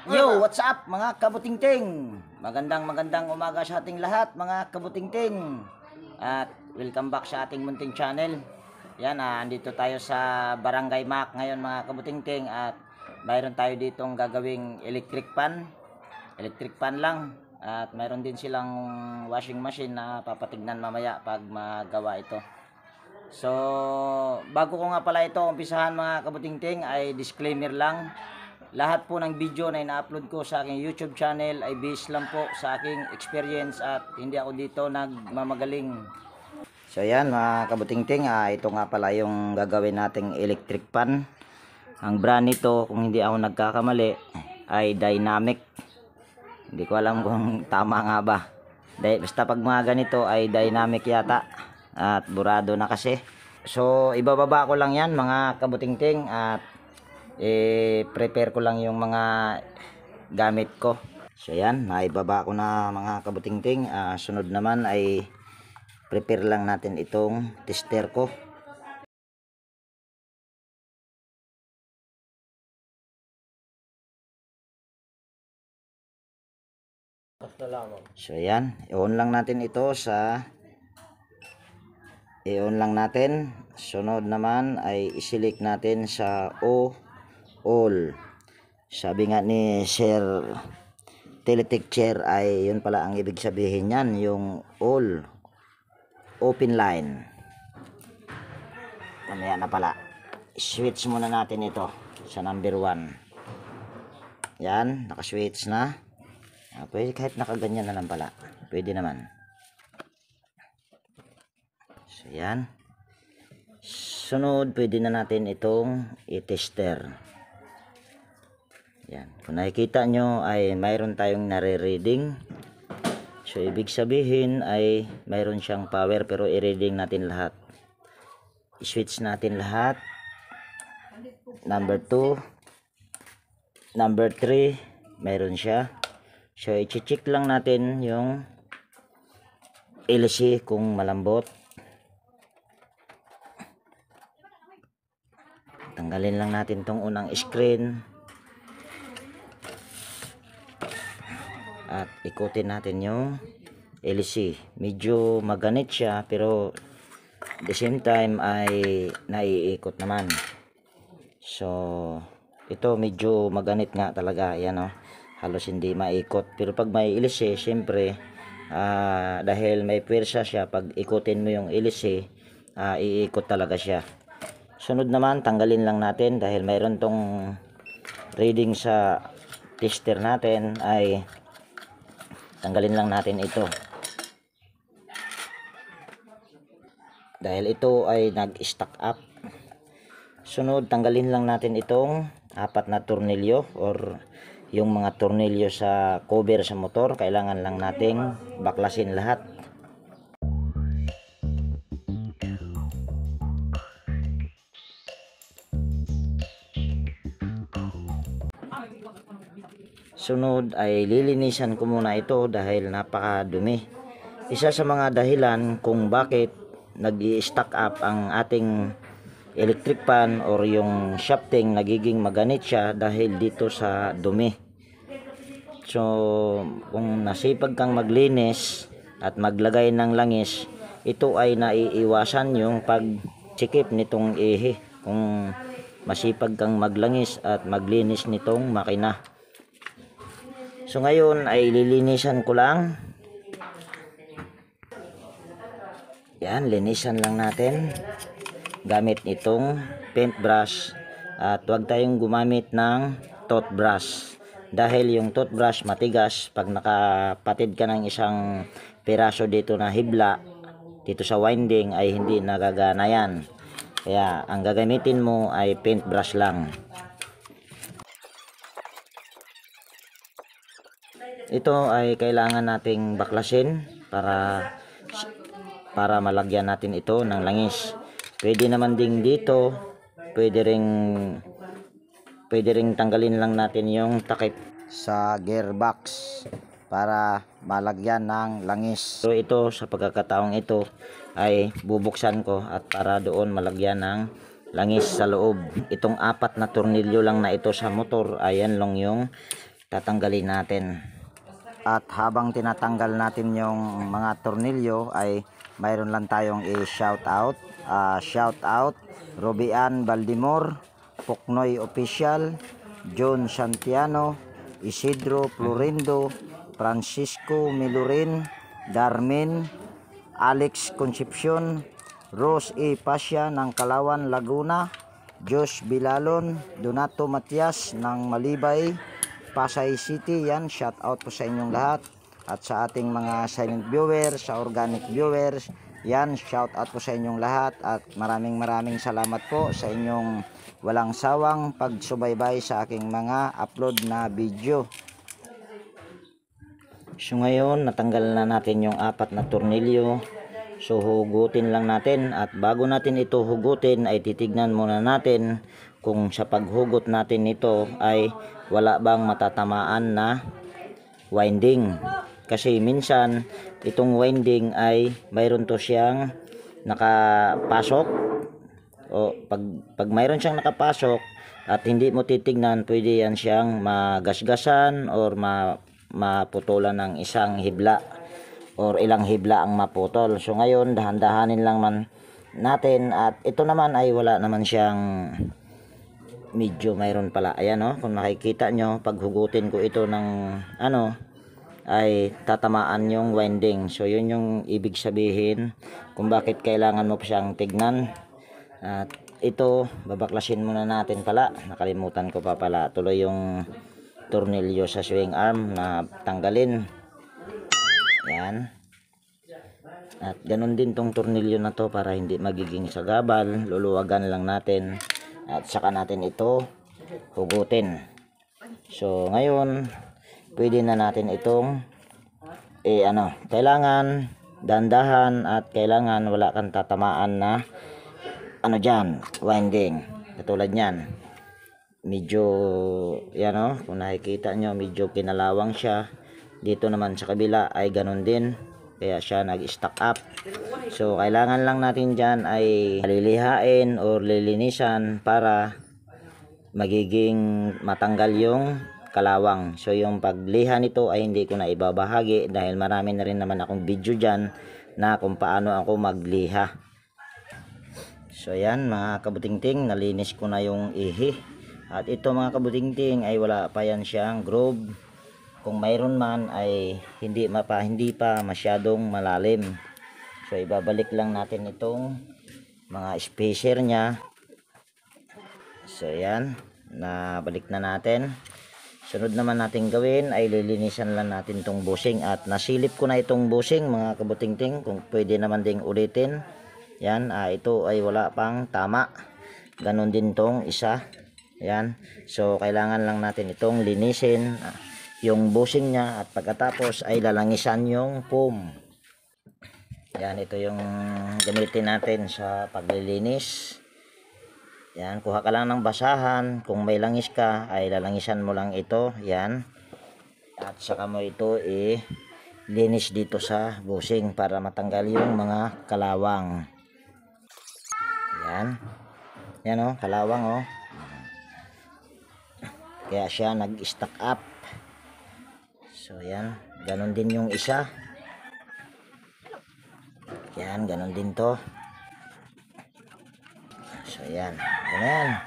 Yo, what's up mga kabutingting? Magandang umaga sa ating lahat mga kabutingting. At welcome back sa ating munting channel. Yan, andito tayo sa Barangay Mac ngayon mga kabutingting. At mayroon tayo ditong gagawing electric pan. Electric pan lang. At mayroon din silang washing machine na papatignan mamaya pag magawa ito. So, bago ko nga pala ito umpisahan mga kabutingting ay disclaimer lang. Lahat po ng video na ina-upload ko sa aking YouTube channel ay based lang po sa aking experience at hindi ako dito nagmamagaling. So yan mga kabutingting, ito nga pala yung gagawin nating electric pan. Ang brand nito, kung hindi ako nagkakamali, ay Dynamic. Hindi ko alam kung tama nga ba. Basta pag mga ganito ay Dynamic yata. At burado na kasi. So ibababa ko lang yan mga kabutingting at prepare ko lang yung mga gamit ko. So yan, naibaba ko na mga kabutingting. Sunod naman ay prepare lang natin itong tester ko. So yan, i-on lang natin ito i-on lang natin. Sunod naman ay i-select natin sa all. Sabi nga ni Sir Teletech Chair ay yun pala ang ibig sabihin yan, yung all open line. Mamaya na pala, switch muna natin ito sa number 1. Yan, naka-switch na. Pwede kahit nakaganyan na lang pala, pwede naman. So yan. Sunod, pwede na natin itong i-tester. Yan. Kung nakikita nyo ay mayroon tayong nare-reading. So ibig sabihin ay mayroon siyang power pero i-reading natin lahat. I-switch natin lahat. Number 2. Number 3. Mayroon siya. So i-check lang natin yung LC kung malambot. Tanggalin lang natin tong unang screen. At ikutin natin yung LC. Medyo maganit siya pero at the same time ay naiikot naman. So ito medyo maganit nga talaga. Yan o. Halos hindi maikot. Pero pag may LC, syempre dahil may pwersa siya, pag ikutin mo yung LC, iikot talaga siya. Sunod naman, tanggalin lang natin dahil mayroon tong reading sa tester natin ay tanggalin lang natin ito. Dahil ito ay nag-stack up. Sunod, tanggalin lang natin itong 4 na tornilyo or yung mga tornilyo sa cover sa motor. Kailangan lang nating baklasin lahat. Sunod ay lilinisan ko muna ito dahil napakadumi. Isa sa mga dahilan kung bakit nag-i-stack up ang ating electric pan or yung shafting nagiging maganit siya dahil dito sa dumi. So kung nasipag kang maglinis at maglagay ng langis, ito ay naiiwasan yung pagsikip nitong ihi kung masipag kang maglangis at maglinis nitong makina. So ngayon ay lilinisan ko lang. Yan, linisan lang natin gamit itong paintbrush. At huwag tayong gumamit ng toothbrush dahil yung toothbrush matigas. Pag nakapatid ka ng isang piraso dito na hibla dito sa winding ay hindi nagagana yan. Kaya ang gagamitin mo ay paintbrush lang. Ito ay kailangan nating baklasin para malagyan natin ito ng langis. Pwede naman ding dito, pwede ring tanggalin lang natin yung takip sa gearbox para malagyan ng langis. So ito sa pagkakataong ito ay bubuksan ko at para doon malagyan ng langis sa loob. Itong 4 na tornilyo lang na ito sa motor, ayan lang yung tatanggalin natin. At habang tinatanggal natin yung mga tornilyo ay mayroon lang tayong i-shout out. Shout out Robian Baldimor, Puknoy Official, John Santiano, Isidro Florindo, Francisco Milurin, Darmin, Alex Concepcion, Rose E. Pasya ng Kalawan, Laguna, Josh Bilalon, Donato Matias ng Malibay, Pasay City. Yan, shout out po sa inyong lahat. At sa ating mga silent viewers, sa organic viewers, yan, shout out po sa inyong lahat. At maraming salamat po sa inyong walang sawang pagsubaybay sa aking mga upload na video. So ngayon, natanggal na natin yung 4 na tornilyo. So hugutin lang natin, at bago natin ito hugutin ay titignan muna natin kung sa paghugot natin ito ay wala bang matatamaan na winding. Kasi minsan itong winding ay mayroon to siyang nakapasok, o pag mayroon siyang nakapasok at hindi mo titignan, pwede yan siyang magasgasan or maputulan ng isang hibla or ilang hibla ang maputol. So ngayon, dahan-dahanin lang man natin, at ito naman ay wala naman siyang medyo mayroon pala. Ayan, oh, kung makikita nyo, pag hugutin ko ito ng ay tatamaan yung winding. So yun yung ibig sabihin kung bakit kailangan mo pa siyang tignan. At ito, babaklasin muna natin pala. Nakalimutan ko pa pala tuloy yung tornilyo sa swing arm na tanggalin. Yan. At ganun din tong tornilyo na to para hindi magiging sagabal. Luluwagan lang natin at saka natin ito hugutin. So ngayon, pwede na natin itong kailangan dandahan at kailangan wala kang tatamaan na dyan, winding. Katulad nyan, medyo yan, kung nakikita nyo, medyo kinalawang siya. Dito naman sa kabila ay ganun din, kaya siya nag-stack up. So kailangan lang natin dyan ay lilihain or lilinisan para magiging matanggal yung kalawang. So yung pagliha nito ay hindi ko na ibabahagi dahil marami na rin naman akong video dyan na kung paano ako magliha. So yan mga kabutingting, nalinis ko na yung ihi. At ito mga kabutingting ay wala pa yan siyang groove. Kung mayroon man ay hindi pa masyadong malalim. So ibabalik lang natin itong mga spacer nya. So yan, nabalik na natin. Sunod naman natin gawin ay lilinisan lang natin itong bushing. At nasilip ko na itong bushing mga kabutingting, kung pwede naman ding ulitin. Yan, ito ay wala pang tama. Ganon din tong isa. Yan, so kailangan lang natin itong linisin yung bushing nya, at pagkatapos ay lalangisan yung foam. Yan, ito yung gamitin natin sa paglilinis. Yan, kuha ka lang ng basahan. Kung may langis ka ay lalangisan mo lang ito. Yan, at saka mo ito linis dito sa bushing para matanggal yung mga kalawang. Yan, yan kalawang kaya siya nag-stack up. So yan, ganon din yung isa. Yan, ganon din to. So yan, ganyan.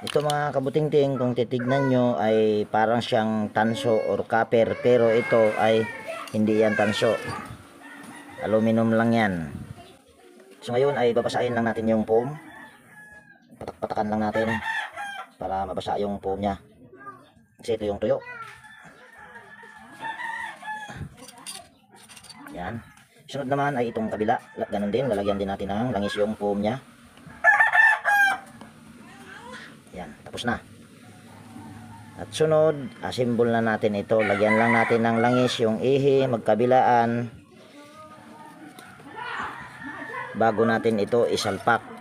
Ito mga kabutingting, kung titignan nyo ay parang siyang tanso or copper, pero ito ay hindi yan tanso, aluminum lang yan. So ngayon ay babasahin lang natin yung foam. Patak-patakan lang natin para mabasa yung foam nya, kasi ito yung tuyo. Yan. Sunod naman ay itong kabila, ganun din, lalagyan din natin ng langis yung foam nya. Yan, tapos na. At sunod, assemble na natin ito. Lagyan lang natin ng langis yung ihi, magkabilaan, bago natin ito isalpak.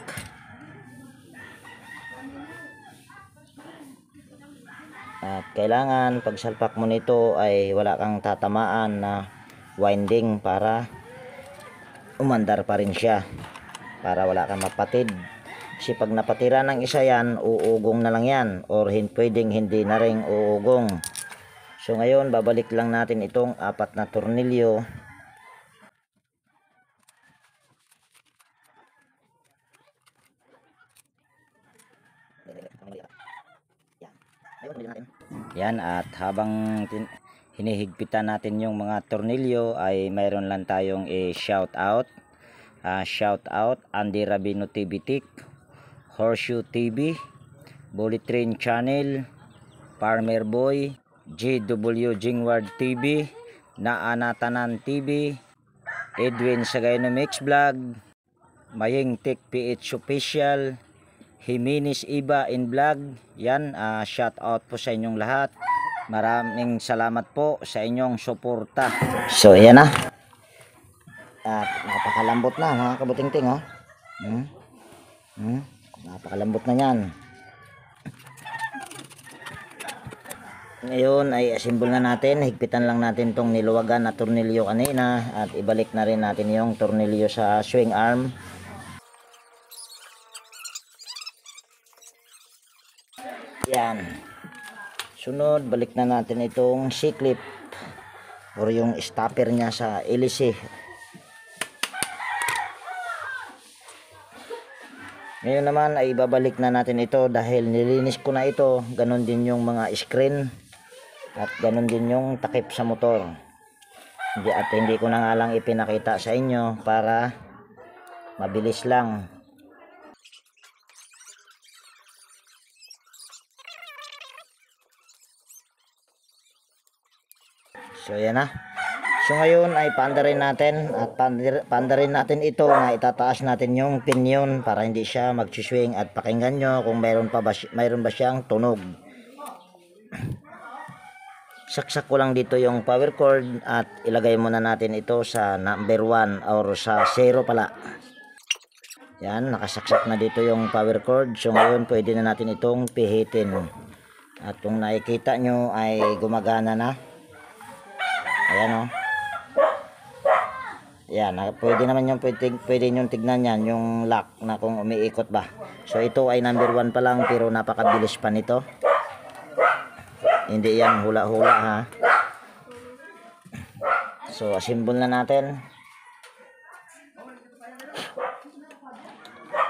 At kailangan pagsalpak mo nito ay wala kang tatamaan na winding para umandar pa rin siya, para wala kang mapatid Kasi pag napatira ng isa yan, uugong na lang yan, or pwedeng hindi na rin uugong. So ngayon, babalik lang natin itong 4 na tornilyo. Yan, at habang hinihigpitan natin yung mga tornilyo ay mayroon lang tayong shout out. Shout out Andy Rabino TV Tik, Horseshoe TV, Bullet Train Channel, Farmer Boy, JW Jingward TV, Naanatanan TV, Edwin Sagayno Mix Vlog, Mayeng Tech PH Official, Jimenez Iba in Vlog. Yan, shout out po sa inyong lahat. Maraming salamat po sa inyong suporta. So ayan na. At napakalambot na mga kabuting-ting, oh. Napakalambot na yan. Ngayon ay assemble na natin. Higpitan lang natin tong niluwagan na tornilyo kanina. At ibalik na rin natin yung tornilyo sa swing arm. Yan. Sunod, balik na natin itong C-clip or yung stopper niya sa hélice. Ngayon naman ay babalik na natin ito dahil nilinis ko na ito. Ganon din yung mga screen at ganon din yung takip sa motor. At hindi ko na nga lang ipinakita sa inyo para mabilis lang. So yan na. So ngayon ay paandarin natin at paandarin natin ito na itataas natin yung pinion para hindi siya mag-swing at pakinggan nyo kung mayroon ba siyang tunog. Saksak ko lang dito yung power cord at ilagay muna natin ito sa number 1 or sa 0 pala. Yan, nakasaksak na dito yung power cord. So ngayon pwede na natin itong pihitin. At kung nakikita nyo ay gumagana na. Ayan, oh. Yan, pwede naman yung pwede nyo tignan yan yung lock na kung umiikot ba. So ito ay number 1 pa lang pero napakabilis pa nito. Hindi yan hula-hula, ha. So assemble na natin.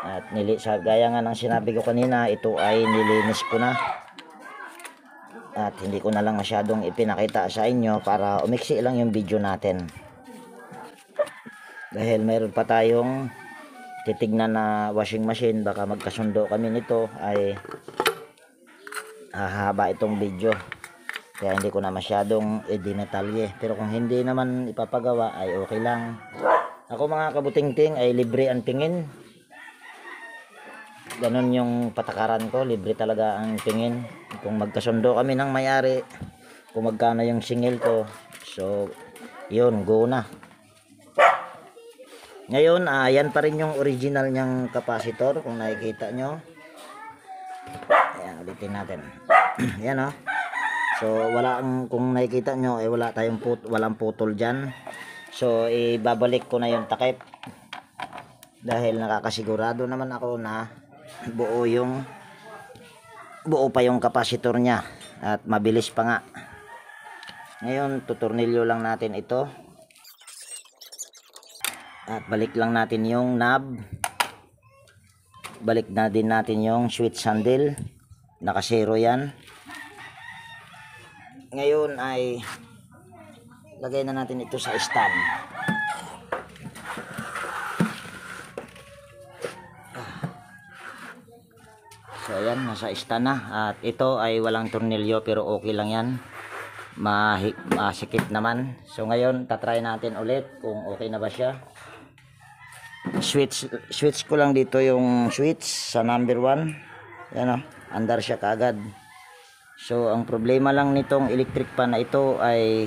At gaya nga ng sinabi ko kanina, ito ay nilinis ko na. At hindi ko na lang masyadong ipinakita sa inyo para umiksi lang yung video natin. Dahil mayroon pa tayong titignan na washing machine, baka magkasundo kami nito ay hahaba itong video. Kaya hindi ko na masyadong i-detalye. Pero kung hindi naman ipapagawa ay okay lang. Ako mga kabuting-ting ay libre ang tingin. Ganon yung patakaran ko, libre talaga ang tingin. Kung magkasundo kami ng may-ari, kung magkano yung singil ko, so yun, go na. Ngayon, yan pa rin yung original niyang capacitor kung nakikita nyo. Ayan, ulitin natin. Ayan, oh. So kung nakikita nyo ay walang putol dyan. So ibabalik ko na yung takip dahil nakakasigurado naman ako na buo pa yung capacitor niya at mabilis pa nga. Ngayon tutornilyo lang natin ito at balik lang natin yung knob, balik na din natin yung switch handle, naka 0 yan. Ngayon ay lagay na natin ito sa stand. So ayan, nasa stand na. At ito ay walang tornilyo pero okay lang yan. Masikip naman. So ngayon tatry natin ulit kung okay na ba siya. Switch ko lang dito yung switch sa number 1. Yan, oh, andar siya kaagad. So ang problema lang nitong electric fan na ito ay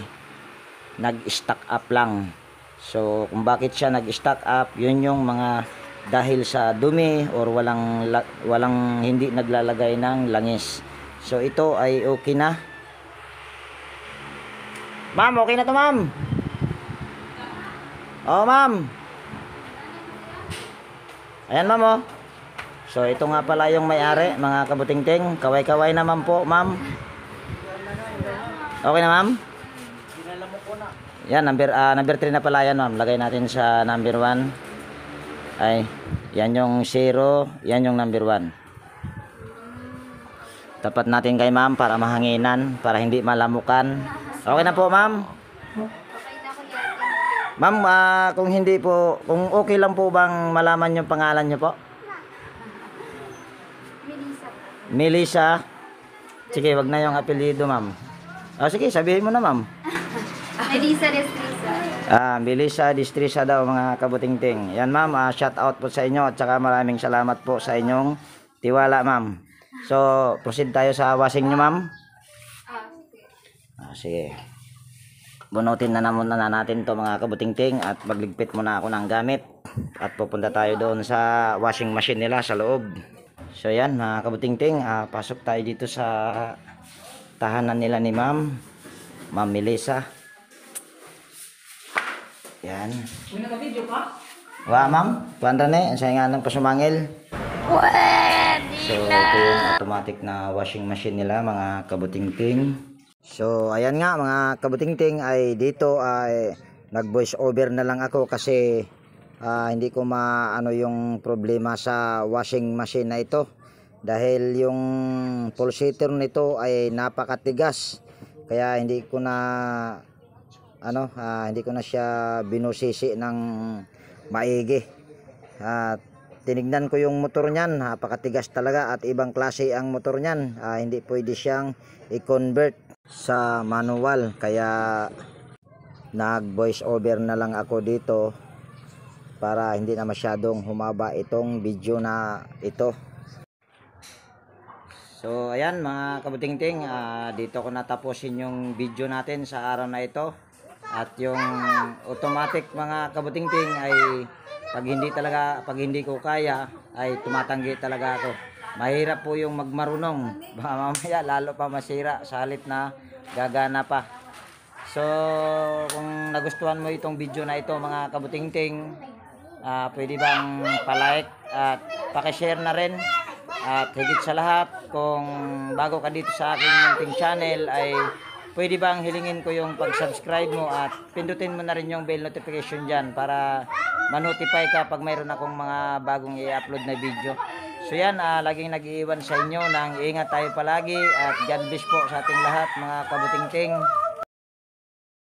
nag-stack up lang. So kung bakit siya nag-stack up, yun yung mga dahil sa dumi or walang hindi naglalagay ng langis. So ito ay okay na. Ma'am, okay na to, ma'am. Oh, ma'am. Ayan, ma'am, oh. So ito nga pala yung may-ari, mga kabutingting. Kaway-kaway naman po, ma'am. Okay na, ma'am? Yan, number 3 na pala yan, ma'am. Lagay natin sa number 1. Ay, yan yung 0, yan yung number 1. Tapat natin kay ma'am para mahanginan, para hindi malamukan. Okay na po, ma'am? Ma'am, kung hindi po, kung okay lang po bang malaman yung pangalan nyo po? Melissa. Sige, wag na yung apelyido, ma'am. Sige, sabihin mo na, ma'am. Melissa Destrisa. Melissa Destrisa daw, mga kabutingting. Yan, ma'am, shout out po sa inyo at saka maraming salamat po sa inyong tiwala, ma'am. So, proceed tayo sa washing nyo, ma'am. Sige. Bunutin na muna natin to, mga kabutingting, at magligpit muna ako ng gamit at pupunta tayo doon sa washing machine nila sa loob. So yan, mga kabutingting, pasok tayo dito sa tahanan nila ni Ma'am Melissa. Yan. Naka-video ka? Wa, ma'am, kuwanda na, sa nga ng pasumangil. So ito yung automatic na washing machine nila, mga kabutingting. So ayan nga, mga kabutingting, ay dito ay nag voice over na lang ako kasi hindi ko maano yung problema sa washing machine na ito, dahil yung pulsator nito ay napakatigas, kaya hindi ko na siya binusisi ng maigi. Tinignan ko yung motor niyan, napakatigas talaga at ibang klase ang motor niyan. Hindi pwede siyang i-convert sa manual, kaya nag voice over na lang ako dito para hindi na masyadong humaba itong video na ito. So ayan, mga kabutingting, dito ko natapusin yung video natin sa araw na ito. At yung automatic, mga kabutingting, ay pag hindi ko kaya ay tumatanggi talaga ako. Mahirap po yung magmarunong, baka mamaya lalo pa masira sa halip na gagana pa. So kung nagustuhan mo itong video na ito, mga kabutingting, pwede bang palike at pakishare na rin. At higit sa lahat, kung bago ka dito sa aking munting channel, ay pwede bang hilingin ko yung pag-subscribe mo at pindutin mo na rin yung bell notification dyan para ma-notify ka pag mayroon akong mga bagong i-upload na video. So yan, laging nag-iiwan sa inyo ng ingat tayo palagi at God bless po sa ating lahat, mga kabutingting.